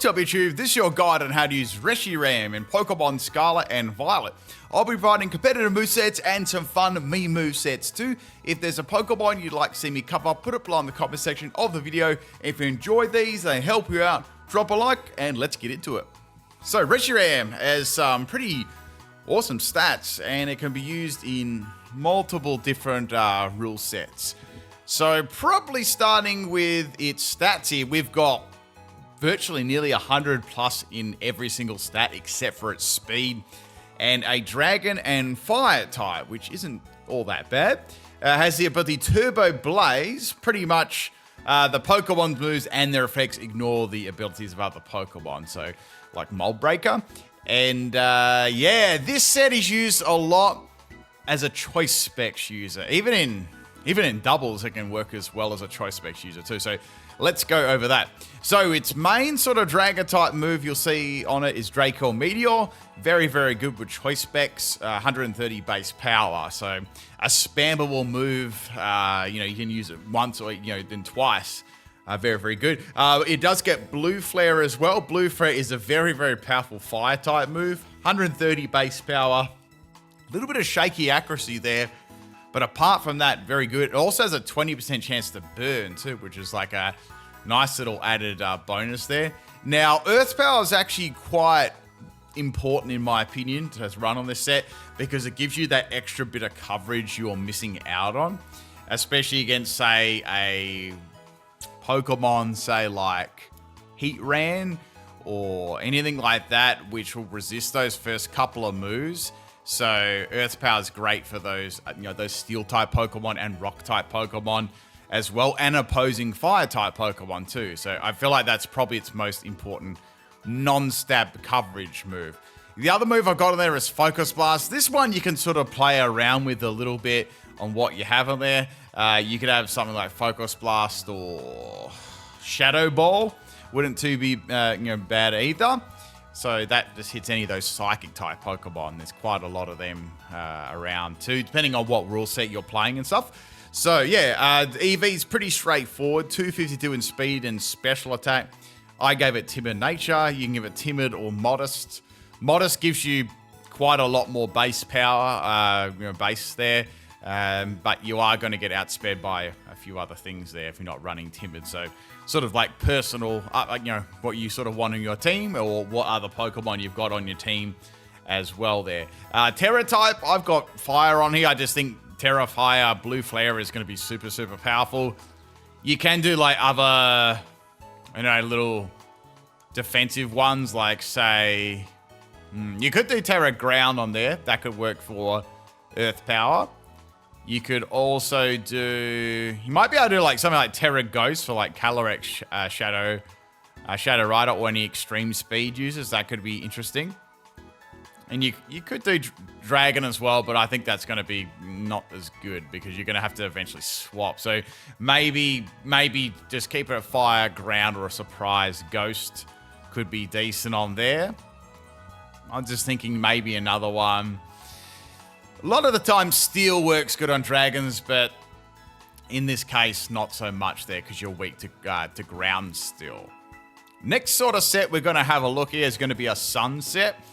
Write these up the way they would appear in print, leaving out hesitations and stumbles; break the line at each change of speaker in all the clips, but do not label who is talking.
What's up YouTube, this is your guide on how to use Reshiram in Pokemon Scarlet and Violet. I'll be providing competitive movesets and some fun meme movesets too. If there's a Pokemon you'd like to see me cover, put it below in the comment section of the video. If you enjoy these, they help you out, drop a like and let's get into it. So Reshiram has some pretty awesome stats and it can be used in multiple different rule sets. So probably starting with its stats here, we've got virtually nearly 100 plus in every single stat except for its speed, and a dragon and fire type, which isn't all that bad. Has the ability Turbo Blaze. Pretty much the Pokemon moves and their effects ignore the abilities of other Pokemon, so like Mold Breaker. And yeah, this set is used a lot as a choice specs user. Even in doubles, it can work as well as a choice specs user too. So let's go over that. So its main sort of dragon type move you'll see on it is Draco Meteor. Very, very good with choice specs, 130 base power. So a spammable move, you can use it once or then twice. Very, very good. It does get Blue Flare as well. Blue Flare is a very, very powerful fire type move. 130 base power. A little bit of shaky accuracy there. But apart from that, very good. It also has a 20% chance to burn too, which is like a nice little added bonus there. Now, Earth Power is actually quite important in my opinion to run on this set because it gives you that extra bit of coverage you're missing out on, especially against, say, a Pokemon, say, like Heatran or anything like that, which will resist those first couple of moves. So Earth Power is great for those, those Steel type Pokemon and Rock type Pokemon as well, and opposing Fire type Pokemon too. So I feel like that's probably its most important non-stab coverage move. The other move I've got on there is Focus Blast. This one you can sort of play around with a little bit on what you have on there. You could have something like Focus Blast or Shadow Ball. Wouldn't too be bad either. So that just hits any of those Psychic type Pokemon. There's quite a lot of them around too, depending on what rule set you're playing and stuff. So yeah, the EV is pretty straightforward. 252 in speed and special attack. I gave it Timid Nature. You can give it Timid or Modest. Modest gives you quite a lot more base power, base there. But you are going to get outsped by a few other things there if you're not running Timid. So sort of like personal, what you sort of want in your team or what other Pokemon you've got on your team as well there. Terra type, I've got Fire on here. I just think Terra Fire Blue Flare is going to be super, super powerful. You can do like other, little defensive ones like say, you could do Terra Ground on there. That could work for Earth Power. You could also do, you might be able to do like something like Terra Ghost for like Calyrex Shadow Rider or any extreme speed users. That could be interesting. And you could do Dragon as well, but I think that's going to be not as good because you're going to have to eventually swap. So maybe just keep it a Fire, Ground, or a Surprise Ghost could be decent on there. I'm just thinking maybe another one. A lot of the time, Steel works good on Dragons, but in this case, not so much there because you're weak to Ground still. Next sort of set we're going to have a look here is going to be a Sun set,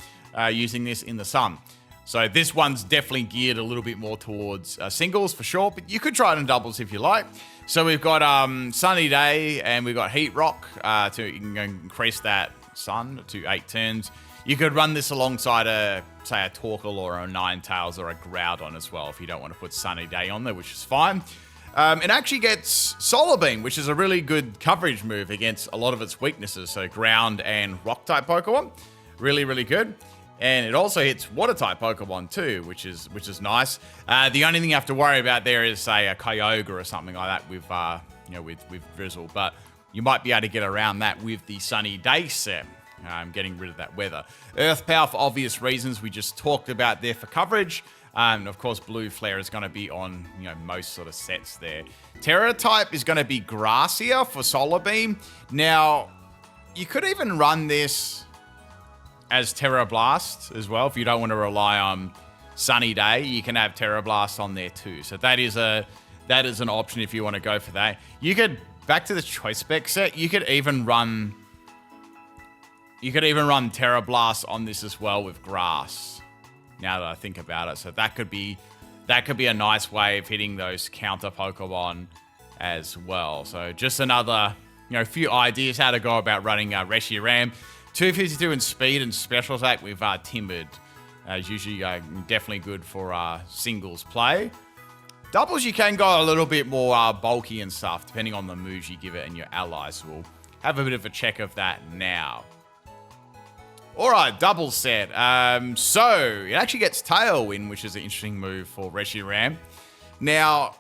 using this in the Sun. So this one's definitely geared a little bit more towards singles for sure, but you could try it in doubles if you like. So we've got Sunny Day and we've got Heat Rock to increase that Sun to 8 turns. You could run this alongside say a Torkoal or a Ninetales or a Groudon as well if you don't want to put Sunny Day on there, which is fine. It actually gets Solar Beam, which is a really good coverage move against a lot of its weaknesses. So Ground and Rock type Pokemon, really, really good. And it also hits Water type Pokemon too, which is nice. The only thing you have to worry about there is say a Kyogre or something like that with Drizzle, but you might be able to get around that with the Sunny Day set. Getting rid of that weather. Earth Power for obvious reasons we just talked about there for coverage. And of course, Blue Flare is going to be on most sort of sets there. Terra type is going to be Gracia for Solar Beam. Now, you could even run this as Terra Blast as well. If you don't want to rely on Sunny Day, you can have Terra Blast on there too. So that is an option if you want to go for that. You could, back to the choice spec set, you could even run You could even run Terra Blast on this as well with Grass, now that I think about it. So that could be a nice way of hitting those counter Pokemon as well. So just another, few ideas how to go about running Reshiram. 252 in speed and special attack with Timid. Is usually definitely good for singles play. Doubles, you can go a little bit more bulky and stuff, depending on the moves you give it and your allies. We'll have a bit of a check of that now. All right, double set. So it actually gets Tailwind, which is an interesting move for Reshiram. Now,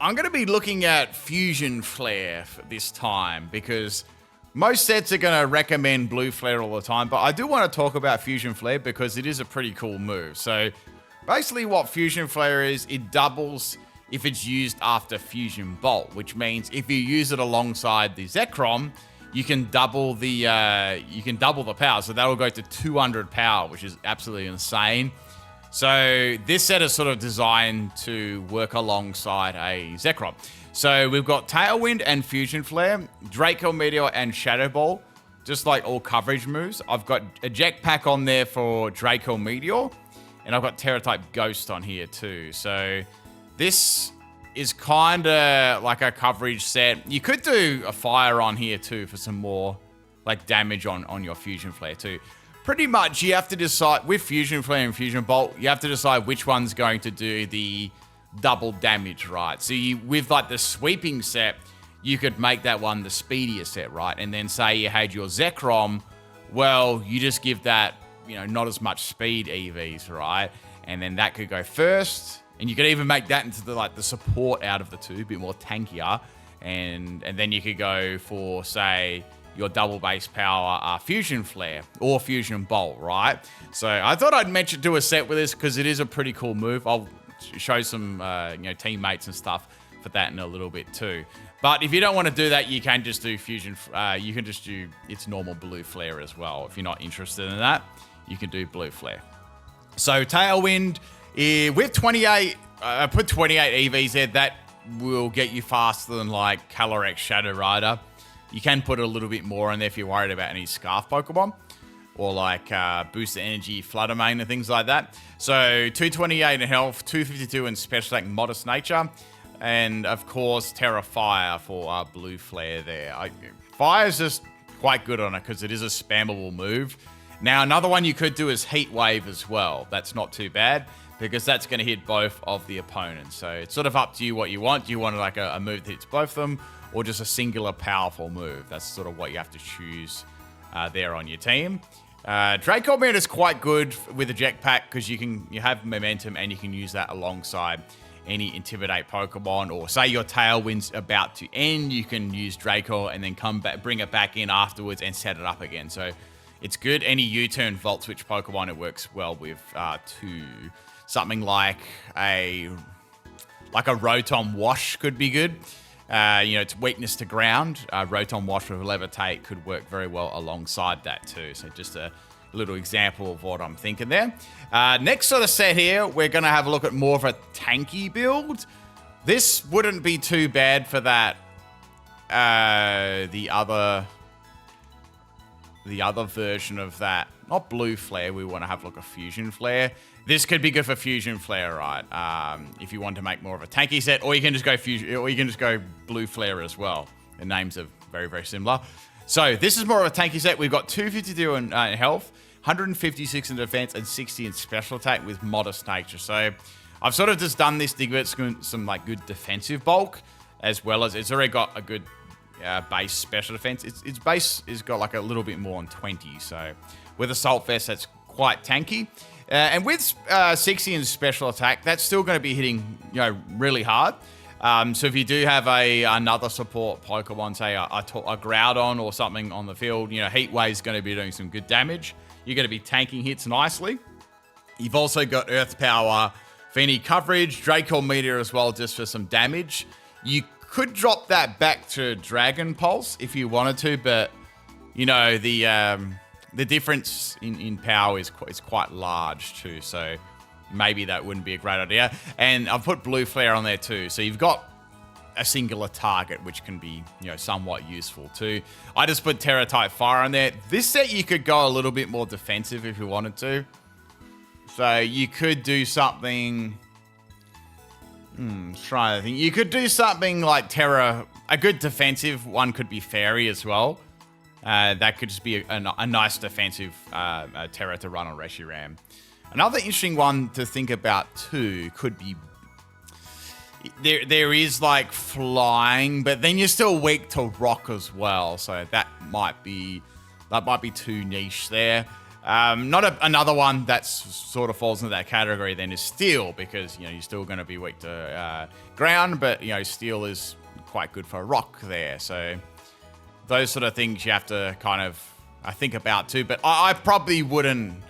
I'm going to be looking at Fusion Flare for this time because most sets are going to recommend Blue Flare all the time, but I do want to talk about Fusion Flare because it is a pretty cool move. So basically what Fusion Flare is, it doubles if it's used after Fusion Bolt, which means if you use it alongside the Zekrom, you can double the power. So that'll go to 200 power, which is absolutely insane. So this set is sort of designed to work alongside a Zekrom. So we've got Tailwind and Fusion Flare, Draco Meteor and Shadow Ball, just like all coverage moves. I've got a Jetpack on there for Draco Meteor, and I've got Terra-type Ghost on here too. So this is kind of like a coverage set. You could do a Fire on here too for some more like damage on your Fusion Flare too. Pretty much you have to decide with Fusion Flare and Fusion Bolt, you have to decide which one's going to do the double damage, right? So with like the sweeping set, you could make that one the speedier set, right? And then say you had your Zekrom, well, you just give that, not as much speed EVs, right? And then that could go first. And you could even make that into the support out of the two, a bit more tankier. And then you could go for, say, your double base power Fusion Flare or Fusion Bolt, right? So I thought I'd do a set with this because it is a pretty cool move. I'll show some teammates and stuff for that in a little bit too. But if you don't want to do that, you can just do Fusion. You can just do its normal Blue Flare as well. If you're not interested in that, you can do Blue Flare. So Tailwind. With 28, I put 28 EVs there. That will get you faster than like Calyrex Shadow Rider. You can put a little bit more in there if you're worried about any Scarf Pokemon. Or like Boost Energy, Fluttermane and things like that. So 228 in health, 252 in special attack, Modest Nature. And of course, Terra Fire for Blue Flare there. Fire is just quite good on it because it is a spammable move. Now, another one you could do is Heat Wave as well. That's not too bad, because that's going to hit both of the opponents. So it's sort of up to you what you want. Do you want like a move that hits both of them, or just a singular powerful move? That's sort of what you have to choose there on your team. Draco Meteor is quite good with a Jetpack because you have momentum and you can use that alongside any Intimidate Pokemon, or say your Tailwind's about to end, you can use Draco and then come back, bring it back in afterwards and set it up again. So it's good. Any U-turn Volt Switch Pokemon, it works well with too. Something like a Rotom Wash could be good. It's weakness to ground. Rotom Wash with Levitate could work very well alongside that too. So just a little example of what I'm thinking there. Next sort of set here, we're going to have a look at more of a tanky build. This wouldn't be too bad for that. The other version of that, not Blue Flare. We want to have a look at Fusion Flare. This could be good for Fusion Flare, right? If you want to make more of a tanky set, or you can just go Fusion, or you can just go Blue Flare as well. The names are very, very similar. So this is more of a tanky set. We've got 252 in health, 156 in defense, and 60 in special attack with Modest Nature. So I've sort of just done this to give it some like good defensive bulk, as well as it's already got a good base special defense. Its base has got like a little bit more on 20. So with Assault Vest, that's quite tanky. And with 60 in special attack, that's still going to be hitting, really hard. So if you do have another support Pokemon, say a Groudon or something on the field, Heat Wave's going to be doing some good damage. You're going to be tanking hits nicely. You've also got Earth Power for any coverage, Draco Meteor as well, just for some damage. You could drop that back to Dragon Pulse if you wanted to, but the difference in power is quite large too, so maybe that wouldn't be a great idea. And I've put Blue Flare on there too. So you've got a singular target, which can be, somewhat useful too. I just put Terra type fire on there. This set you could go a little bit more defensive if you wanted to. So you could do something. Trying to think. You could do something like Terra. A good defensive one could be Fairy as well. That could just be a nice defensive Terra to run on Reshiram. Another interesting one to think about too could be. There is like flying, but then you're still weak to rock as well, so that might be too niche there. Another one that sort of falls into that category then is steel, because you're still going to be weak to ground, but steel is quite good for rock there. So those sort of things you have to kind of think about too. But I probably wouldn't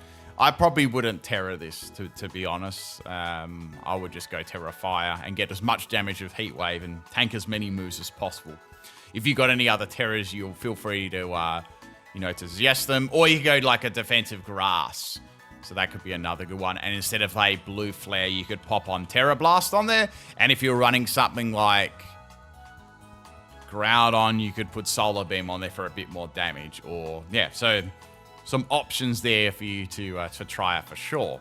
Terra this, to be honest. I would just go Terra Fire and get as much damage of Heat Wave and tank as many moves as possible. If you got any other Terras, you'll feel free to, to suggest them. Or you could go like a defensive Grass. So that could be another good one. And instead of a Blue Flare, you could pop on Terra Blast on there. And if you're running something like Groudon, you could put Solar Beam on there for a bit more damage. Or, yeah, so some options there for you to try out for sure.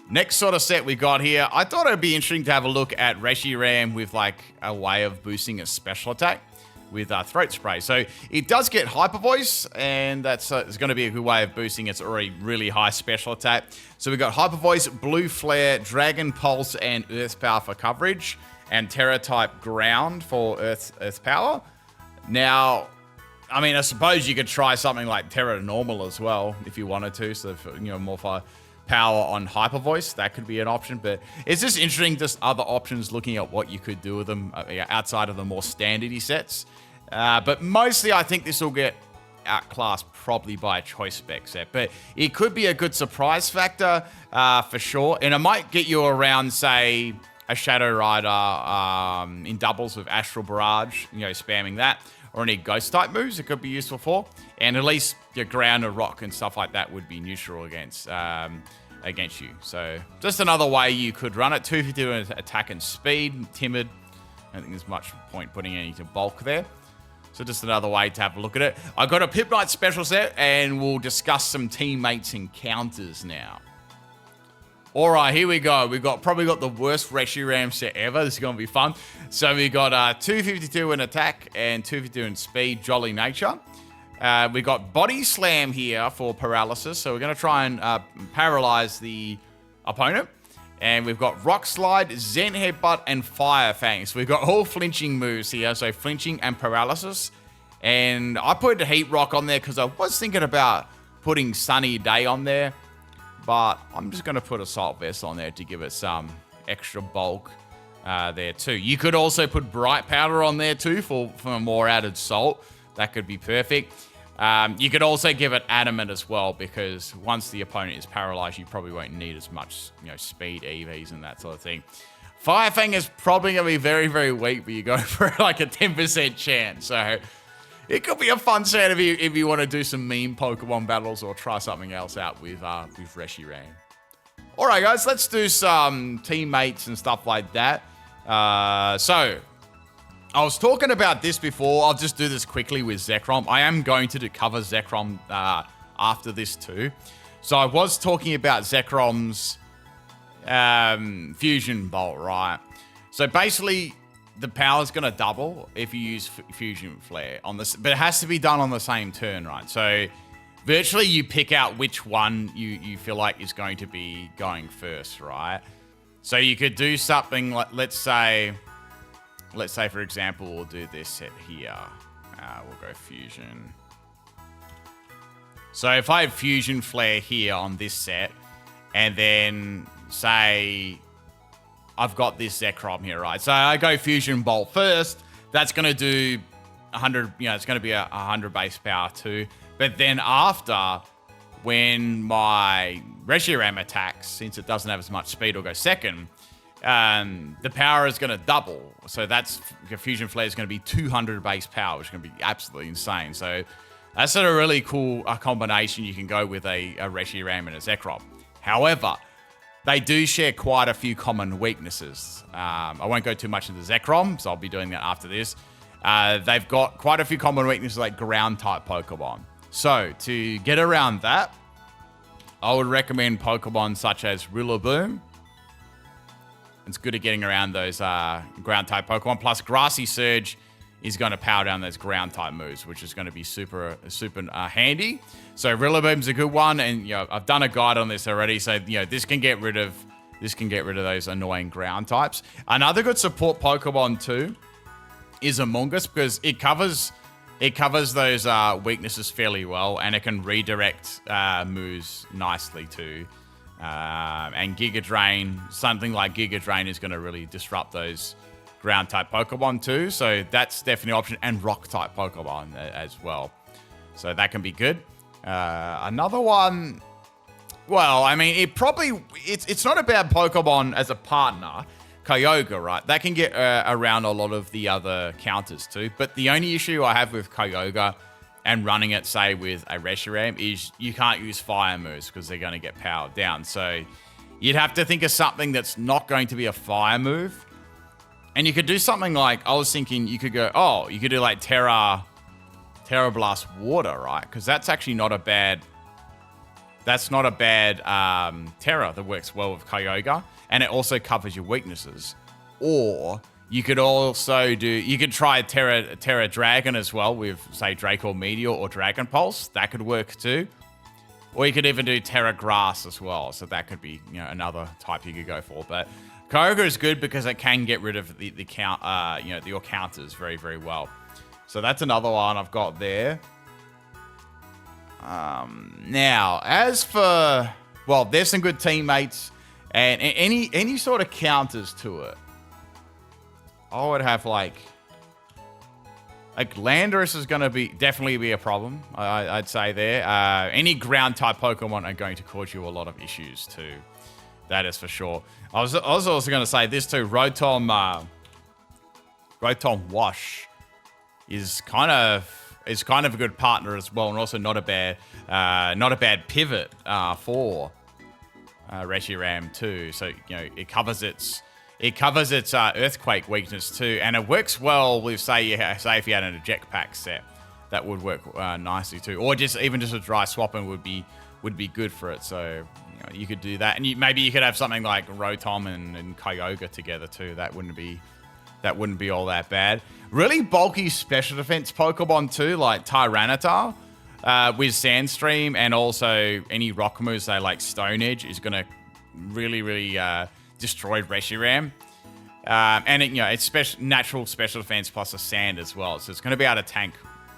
Next sort of set we got here, I thought it'd be interesting to have a look at Reshiram with like a way of boosting its special attack with Throat Spray. So it does get Hyper Voice, and that's it's going to be a good way of boosting its already really high special attack. So we've got Hyper Voice, Blue Flare, Dragon Pulse, and Earth Power for coverage, and Terra type Ground for Earth Power. Now, I mean, I suppose you could try something like Terra Normal as well if you wanted to. So, more for power on Hyper Voice, that could be an option. But it's just interesting, just other options, looking at what you could do with them outside of the more standardy sets. But mostly, I think this will get outclassed probably by a choice spec set. But it could be a good surprise factor for sure. And it might get you around, say, a Shadow Rider in doubles with Astral Barrage, spamming that. Or any ghost type moves it could be useful for. And at least your ground or rock and stuff like that would be neutral against you. So just another way you could run it. 252 attack and speed. Timid. I don't think there's much point putting any to bulk there. So just another way to have a look at it. I got a PIMPNITE special set, and we'll discuss some teammates encounters now. All right, here we go. We've probably got the worst Reshiram set ever. This is going to be fun. So we got 252 in attack and 252 in speed, Jolly Nature. We got Body Slam here for paralysis. So we're going to try and paralyze the opponent. And we've got Rock Slide, Zen Headbutt, and Fire Fang. So we've got all flinching moves here. So flinching and paralysis. And I put Heat Rock on there because I was thinking about putting Sunny Day on there. But I'm just going to put Assault Vest on there to give it some extra bulk there too. You could also put Bright Powder on there too for more added salt. That could be perfect. You could also give it Adamant as well, because once the opponent is paralyzed, you probably won't need as much speed, EVs, and that sort of thing. Fire Fang is probably going to be very, very weak, but you go for like a 10% chance. So it could be a fun set if you want to do some meme Pokemon battles or try something else out with Reshiram. All right, guys, let's do some teammates and stuff like that. So I was talking about this before. I'll just do this quickly with Zekrom. I am going to cover Zekrom after this too. So I was talking about Zekrom's Fusion Bolt, right? So basically, the power's going to double if you use Fusion Flare on this, but it has to be done on the same turn, right? So virtually you pick out which one you feel like is going to be going first, right? So you could do something like, let's say for example, we'll do this set here. We'll go Fusion. So if I have Fusion Flare here on this set, and then say I've got this Zekrom here, right? So I go Fusion Bolt first. That's going to do 100, it's going to be 100 base power too. But then after, when my Reshiram attacks, since it doesn't have as much speed, will go second, the power is going to double. So that's, Fusion Flare is going to be 200 base power, which is going to be absolutely insane. So that's sort of really cool combination you can go with a Reshiram and a Zekrom. However, they do share quite a few common weaknesses. I won't go too much into Zekrom, so I'll be doing that after this. They've got quite a few common weaknesses like ground-type Pokemon. So, to get around that, I would recommend Pokemon such as Rillaboom. It's good at getting around those ground-type Pokemon. Plus, Grassy Surge is going to power down those ground-type moves, which is going to be super handy. So Rillaboom's a good one, and I've done a guide on this already. So this can get rid of those annoying ground types. Another good support Pokemon too is Amoonguss, because it covers those weaknesses fairly well, and it can redirect moves nicely too. And Giga Drain, something like Giga Drain is going to really disrupt those ground type Pokemon too. So that's definitely an option, and rock type Pokemon as well. So that can be good. Another one, well, I mean, it's not a bad Pokemon as a partner. Kyogre, right? That can get around a lot of the other counters too. But the only issue I have with Kyogre and running it, say, with a Reshiram is you can't use fire moves because they're going to get powered down. So you'd have to think of something that's not going to be a fire move. And you could do something like, I was thinking you could go, you could do like Terra Blast Water, right? Because that's actually not a bad... That's not a bad Terra that works well with Kyogre. And it also covers your weaknesses. Or you could also try Terra Dragon as well with, say, Draco Meteor or Dragon Pulse. That could work too. Or you could even do Terra Grass as well. So that could be, another type you could go for. But Kyogre is good because it can get rid of your counters very, very well. So that's another one I've got there. Now, as for, well, there's some good teammates and any sort of counters to it. I would have like Landorus is going to definitely be a problem. I'd say there. Any ground type Pokemon are going to cause you a lot of issues too. That is for sure. I was also going to say this too. Rotom Wash is kind of a good partner as well, and also not a bad pivot for Reshiram too. So it covers its earthquake weakness too, and it works well with say if you had a jetpack set, that would work nicely too, or even just a dry swapping would be good for it. So you could do that, and maybe you could have something like Rotom and Kyogre together too. That wouldn't be all that bad. Really bulky special defense Pokemon too, like Tyranitar with Sandstream, and also any rock moves, say like Stone Edge, is going to really destroy Reshiram. And it's natural special defense plus a sand as well. So it's going to be able to tank.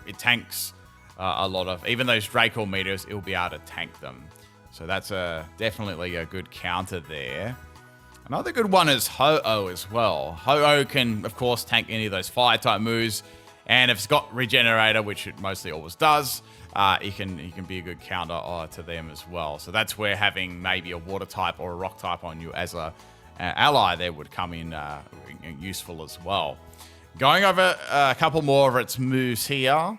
It tanks a lot of, even those Draco Meteors, it'll be able to tank them. So that's definitely a good counter there. Another good one is Ho-Oh as well. Ho-Oh can, of course, tank any of those fire-type moves. And if it's got Regenerator, which it mostly always does, he can be a good counter to them as well. So that's where having maybe a Water-type or a Rock-type on you as an ally there would come in useful as well. Going over a couple more of its moves here.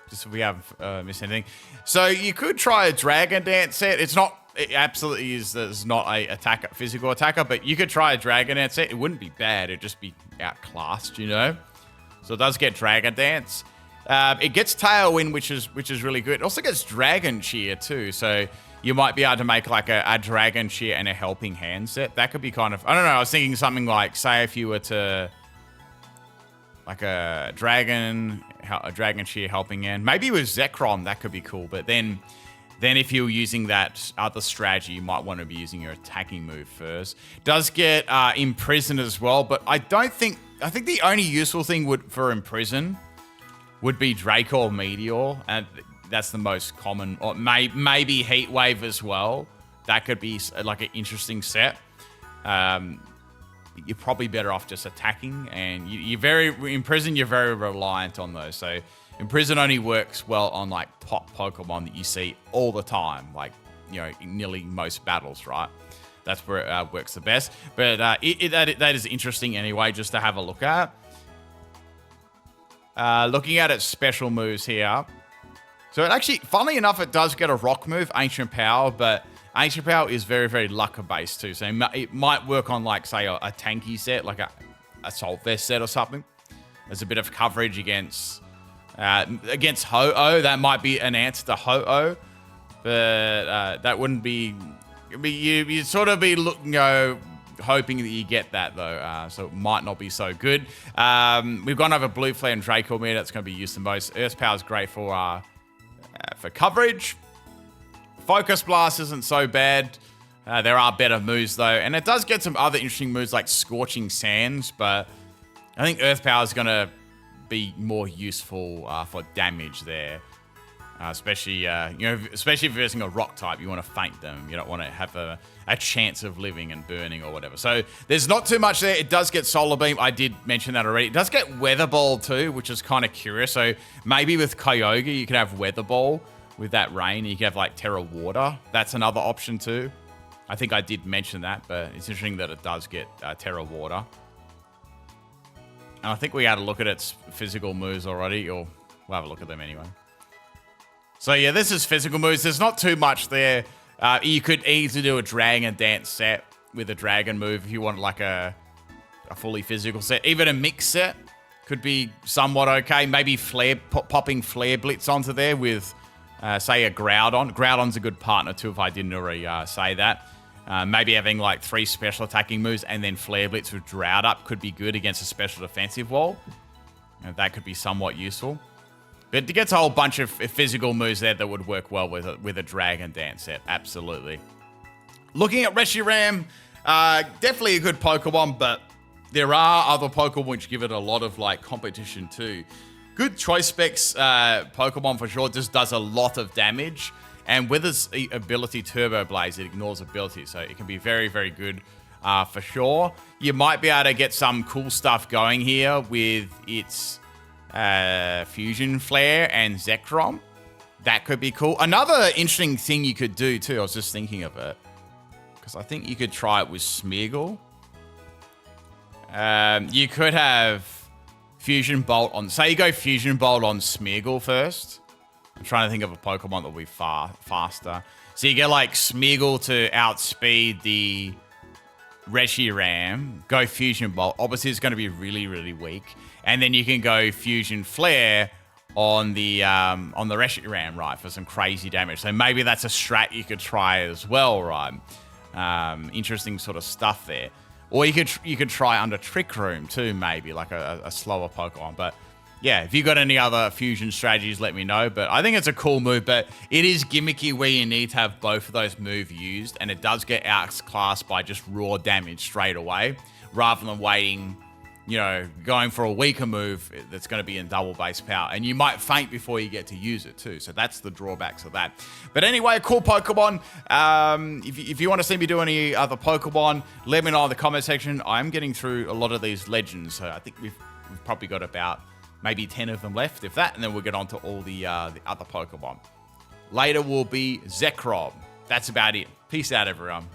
Just if we haven't missed anything. So you could try a Dragon Dance set. It absolutely is not a physical attacker, but you could try a Dragon Dance set. It wouldn't be bad. It'd just be outclassed, So it does get Dragon Dance. It gets Tailwind, which is really good. It also gets Dragon Cheer too. So you might be able to make like a Dragon Cheer and a Helping Hand set. That could be kind of, I don't know. I was thinking something like, say if you were to like a Dragon Cheer Helping Hand, maybe with Zekrom, that could be cool. But then if you're using that other strategy, you might want to be using your attacking move first. Does get Imprison as well, but I think the only useful thing for Imprison would be Draco Meteor, and that's the most common, or maybe Heat Wave as well. That could be like an interesting set. You're probably better off just attacking, and Imprison, you're very reliant on those. So Imprison only works well on like top Pokemon that you see all the time, like in nearly most battles, right? That's where it works the best. But that is interesting anyway, just to have a look at. Looking at its special moves here. So it actually, funnily enough, it does get a rock move, Ancient Power, but Ancient Power is very, very Lucker based too. So it might work on like, say, a tanky set, like a Assault Vest set or something. There's a bit of coverage against Ho-Oh. That might be an answer to Ho-Oh. But that wouldn't be... You'd sort of be looking, hoping that you get that, though. So it might not be so good. We've gone over Blue Flare and Draco Mirror. That's going to be used the most. Earth Power is great for coverage. Focus Blast isn't so bad. There are better moves, though. And it does get some other interesting moves like Scorching Sands. But I think Earth Power is going to be more useful for damage there. Especially if you're using a rock type, you want to feint them. You don't want to have a chance of living and burning or whatever. So there's not too much there. It does get Solar Beam. I did mention that already. It does get Weather Ball too, which is kind of curious. So maybe with Kyogre, you could have Weather Ball with that rain. You could have like Terra Water. That's another option too. I think I did mention that, but it's interesting that it does get Terra Water. And I think we had a look at its physical moves already, or we'll have a look at them anyway. So yeah, this is physical moves. There's not too much there. You could easily do a Dragon Dance set with a Dragon move if you want like a fully physical set. Even a mix set could be somewhat okay. Maybe popping Flare Blitz onto there with, say, a Groudon. Groudon's a good partner too, if I didn't already say that. Maybe having like 3 special attacking moves and then Flare Blitz with Drought Up could be good against a special defensive wall. That could be somewhat useful. But it gets a whole bunch of physical moves there that would work well with a Dragon Dance set. Absolutely. Looking at Reshiram, definitely a good Pokemon, but there are other Pokemon which give it a lot of like competition too. Good choice specs Pokemon for sure. Just does a lot of damage. And with its ability Turbo Blaze, it ignores ability. So it can be very, very good for sure. You might be able to get some cool stuff going here with its... Fusion Flare and Zekrom. That could be cool. Another interesting thing you could do too, I was just thinking of it, because I think you could try it with Smeargle. You could have Fusion Bolt on, say you go Fusion Bolt on Smeargle first. I'm trying to think of a Pokemon that will be faster. So you get like Smeargle to outspeed the Reshiram, go Fusion Bolt. Obviously it's going to be really, really weak. And then you can go Fusion Flare on the Reshiram, right, for some crazy damage. So maybe that's a strat you could try as well, right? Interesting sort of stuff there. Or you could try under Trick Room too, maybe, like a slower Pokemon. But yeah, if you got any other fusion strategies, let me know. But I think it's a cool move, but it is gimmicky where you need to have both of those moves used, and it does get outclassed by just raw damage straight away, rather than waiting... going for a weaker move that's going to be in double base power. And you might faint before you get to use it too. So that's the drawbacks of that. But anyway, cool Pokemon. If you want to see me do any other Pokemon, let me know in the comment section. I'm getting through a lot of these legends. So I think we've probably got about maybe 10 of them left, if that. And then we'll get on to all the other Pokemon. Later will be Zekrom. That's about it. Peace out, everyone.